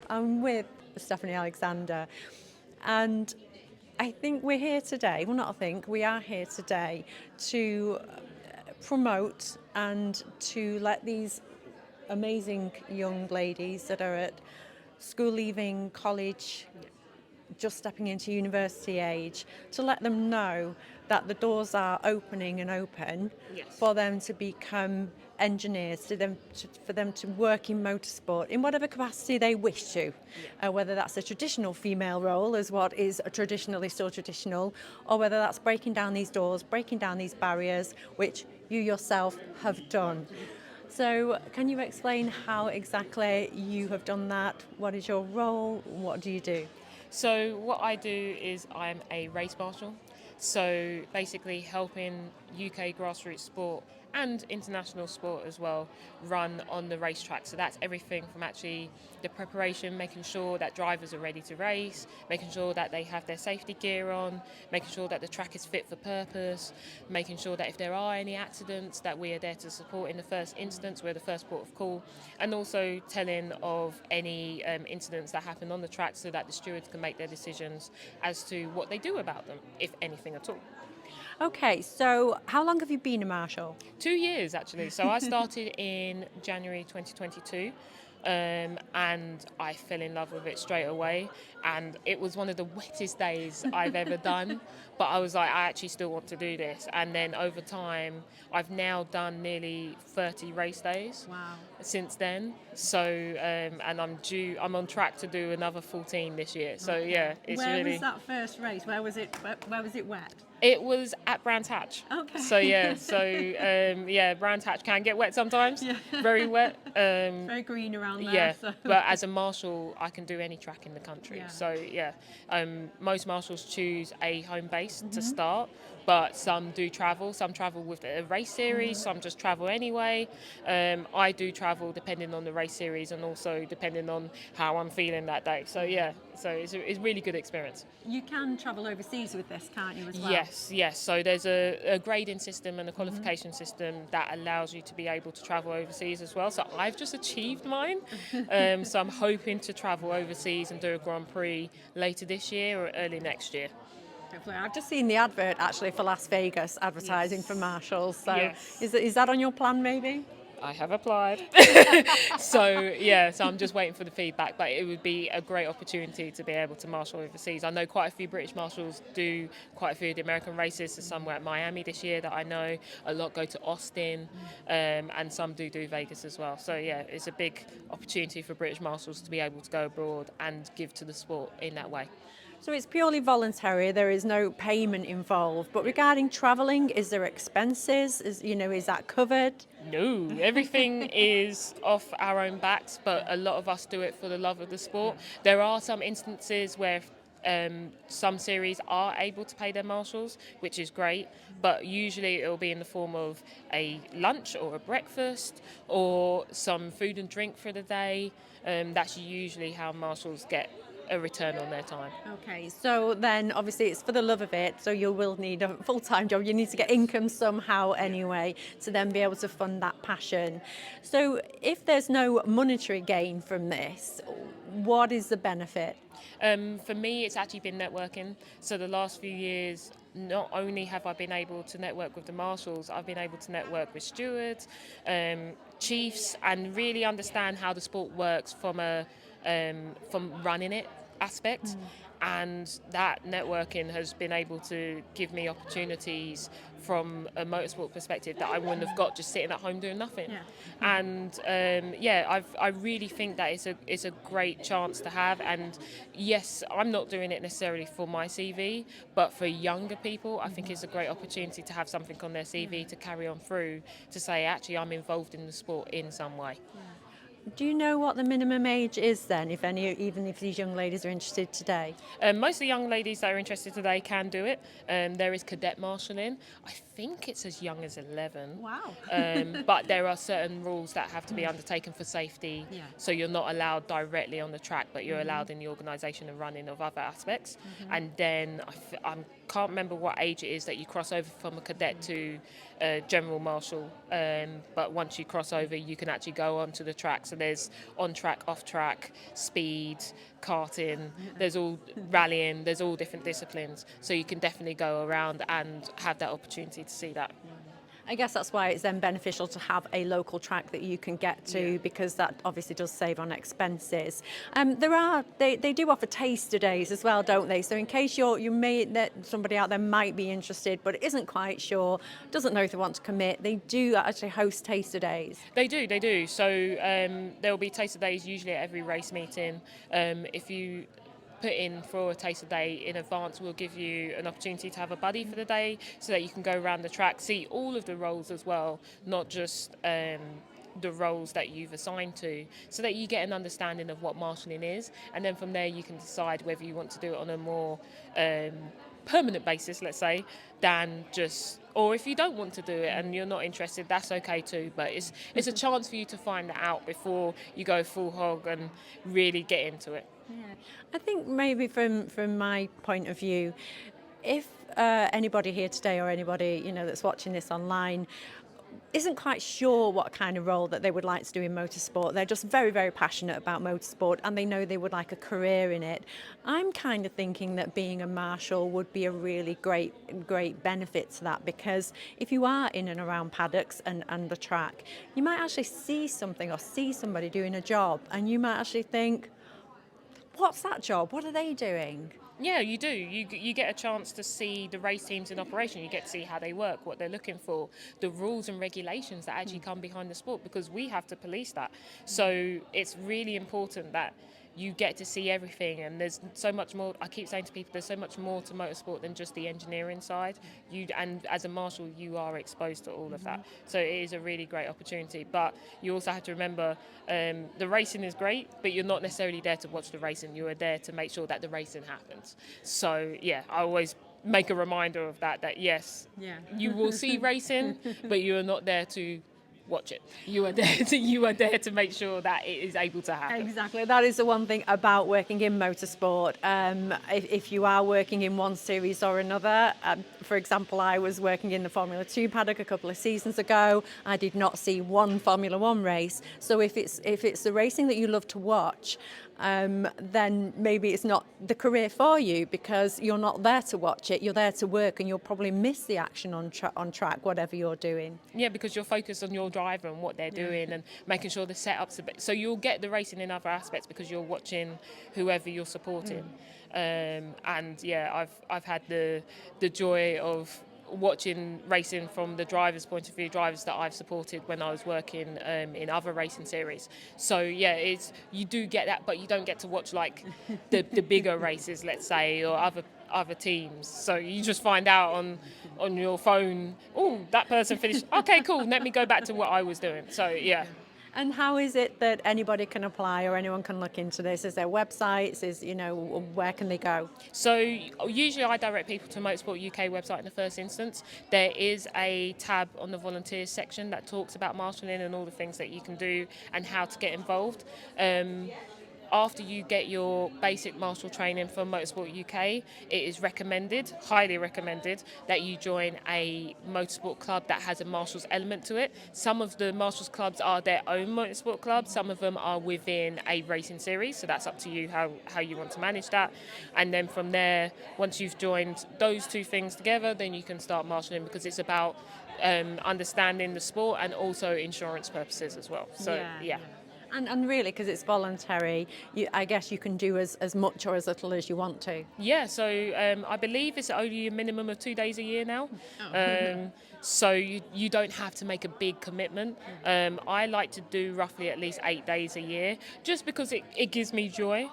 I'm with Stephanie Alexander, and I think we're here today. Well, not I think, we are here today to promote and to let these amazing young ladies that are at school leaving, college, just stepping into university age, to let them know that the doors are opening and open for them to become engineers, for them to work in motorsport in whatever capacity they wish to, whether that's a traditional female role as what is traditionally still traditional, or whether that's breaking down these doors, breaking down these barriers, which you yourself have done. So can you explain how exactly you have done that? What is your role? What do you do? So what I do is I'm a race marshal. So basically helping UK grassroots sport and international sport as well run on the racetrack. So that's everything from actually the preparation, making sure that drivers are ready to race, making sure that they have their safety gear on, making sure that the track is fit for purpose, making sure that if there are any accidents that we are there to support in the first instance, we're the first port of call, and also telling of any incidents that happen on the track so that the stewards can make their decisions as to what they do about them, if anything at all. Okay, so how long have you been a marshal? 2 years actually. So I started in January 2022. And I fell in love with it straight away, and it was one of the wettest days I've ever done, but I was like, I actually still want to do this. And then over time I've now done nearly 30 race days. Wow. Since then, so and I'm on track to do another 14 this year, so yeah, it's Where really. was that first race? Where was it? Where was it wet? It was at Brands Hatch. Okay. So yeah, Brands Hatch can get wet sometimes. Yeah. Very wet. Very green around there. Yeah, So. but as a marshal, I can do any track in the country. Yeah. So yeah, most marshals choose a home base to start, but some do travel. Some travel with a race series. Some just travel anyway. I do travel depending on the race series and also depending on how I'm feeling that day. So yeah, it's a really good experience. You can travel overseas with this, can't you, as well? Yes. So there's a grading system and a qualification system that allows you to be able to travel overseas as well. So I've just achieved mine. So I'm hoping to travel overseas and do a Grand Prix later this year or early next year. Hopefully. I've just seen the advert actually for Las Vegas advertising for marshals. So Yes. is that on your plan maybe? I have applied. So I'm just waiting for the feedback, but it would be a great opportunity to be able to marshal overseas. I know quite a few British marshals do quite a few of the American races. There's some were at Miami this year that I know. A lot go to Austin, and some do Vegas as well. So yeah, it's a big opportunity for British marshals to be able to go abroad and give to the sport in that way. So it's purely voluntary, there is no payment involved. But regarding travelling, is there expenses? Is that covered? No, everything is off our own backs, but a lot of us do it for the love of the sport. There are some instances where some series are able to pay their marshals, which is great, but usually it will be in the form of a lunch or a breakfast or some food and drink for the day. That's usually how marshals get a return on their time. Okay, so then obviously it's for the love of it, so you will need a full-time job. You need to get income somehow anyway to then be able to fund that passion. So if there's no monetary gain from this, what is the benefit? For me, it's actually been networking. So the last few years, not only have I been able to network with the marshals, I've been able to network with stewards, chiefs, and really understand how the sport works from running it aspect. And that networking has been able to give me opportunities from a motorsport perspective that I wouldn't have got just sitting at home doing nothing. And I really think that it's a great chance to have. And yes, I'm not doing it necessarily for my CV, but for younger people, I think it's a great opportunity to have something on their CV to carry on through, to say actually I'm involved in the sport in some way. Do you know what the minimum age is then, if any, even if these young ladies are interested today? Most of the young ladies that are interested today can do it. There is cadet marshalling. I think it's as young as 11. Wow. But there are certain rules that have to be undertaken for safety. Yeah. So you're not allowed directly on the track, but you're allowed in the organisation and running of other aspects. And then I can't remember what age it is that you cross over from a cadet to general marshal. But once you cross over, you can actually go onto the tracks. And there's on track, off track, speed, karting, there's all rallying, there's all different disciplines. So you can definitely go around and have that opportunity to see that. I guess that's why it's then beneficial to have a local track that you can get to, because that obviously does save on expenses. They do offer taster days as well, don't they? So in case that somebody out there might be interested but isn't quite sure, doesn't know if they want to commit, they do actually host taster days. They do. So there will be taster days usually at every race meeting. If you put in for a taster day in advance, we'll give you an opportunity to have a buddy for the day so that you can go around the track, see all of the roles as well, not just the roles that you've assigned to, so that you get an understanding of what marshalling is, and then from there you can decide whether you want to do it on a more permanent basis, let's say, than just, or if you don't want to do it and you're not interested, that's okay too. But it's a chance for you to find that out before you go full hog and really get into it. Yeah. I think maybe from my point of view, if anybody here today or anybody that's watching this online isn't quite sure what kind of role that they would like to do in motorsport, they're just very, very passionate about motorsport and they know they would like a career in it, I'm kind of thinking that being a marshal would be a really great benefit to that, because if you are in and around paddocks and the track, you might actually see something or see somebody doing a job and you might actually think, what's that job? What are they doing? Yeah, you do. You get a chance to see the race teams in operation. You get to see how they work, what they're looking for, the rules and regulations that actually come behind the sport, because we have to police that. So it's really important that you get to see everything, and there's so much more. I keep saying to people, there's so much more to motorsport than just the engineering side. And as a marshal, you are exposed to all of that. So it is a really great opportunity. But you also have to remember, the racing is great, but you're not necessarily there to watch the racing. You are there to make sure that the racing happens. So yeah, I always make a reminder of that yes, you will see racing, but you are not there to watch it. You are there to make sure that it is able to happen. Exactly. That is the one thing about working in motorsport. If you are working in one series or another, for example, I was working in the Formula 2 paddock a couple of seasons ago. I did not see one Formula 1 race. So if it's the racing that you love to watch, then maybe it's not the career for you, because you're not there to watch it. You're there to work, and you'll probably miss the action on track, whatever you're doing. Yeah, because you're focused on your driver and what they're doing and making sure the setup's a bit. So you'll get the racing in other aspects because you're watching whoever you're supporting. And yeah, I've had the joy of watching racing from the driver's point of view, drivers that I've supported when I was working in other racing series. So yeah, you do get that, but you don't get to watch like the bigger races, let's say, or other teams. So you just find out on your phone, oh, that person finished. Okay, cool. Let me go back to what I was doing. So yeah. And how is it that anybody can apply or anyone can look into this? Is there websites? Where can they go? So usually I direct people to Motorsport UK website in the first instance. There is a tab on the volunteers section that talks about marshalling and all the things that you can do and how to get involved. After you get your basic marshal training from Motorsport UK, it is recommended, highly recommended, that you join a motorsport club that has a marshals element to it. Some of the marshals clubs are their own motorsport clubs, some of them are within a racing series, so that's up to you how you want to manage that. And then from there, once you've joined those two things together, then you can start marshalling, because it's about understanding the sport and also insurance purposes as well. So yeah. And really, because it's voluntary, I guess you can do as much or as little as you want to. Yeah, so I believe it's only a minimum of 2 days a year now. So you don't have to make a big commitment. I like to do roughly at least 8 days a year, just because it gives me joy.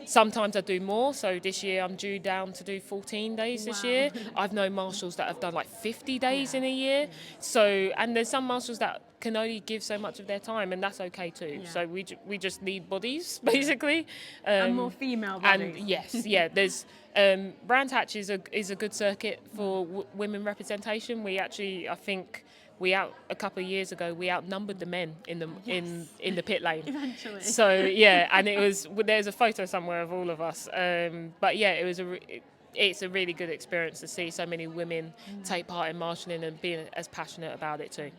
Sometimes I do more, so this year I'm due down to do 14 days this year. I've known marshals that have done like 50 days in a year. So, and there's some marshals that can only give so much of their time, and that's okay too. So we just need bodies, basically. And more female bodies. And yes, there's Brands Hatch is a good circuit for women representation. We actually, I think, a couple of years ago we outnumbered the men in the pit lane. Eventually. So yeah, and there's a photo somewhere of all of us. But yeah, it's a really good experience to see so many women take part in marshalling and being as passionate about it too.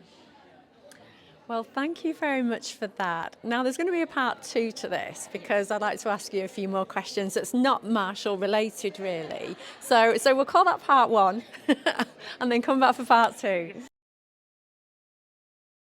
Well, thank you very much for that. Now, there's going to be a part 2 to this because I'd like to ask you a few more questions that's not Marshall related, really. So we'll call that part 1 and then come back for part 2.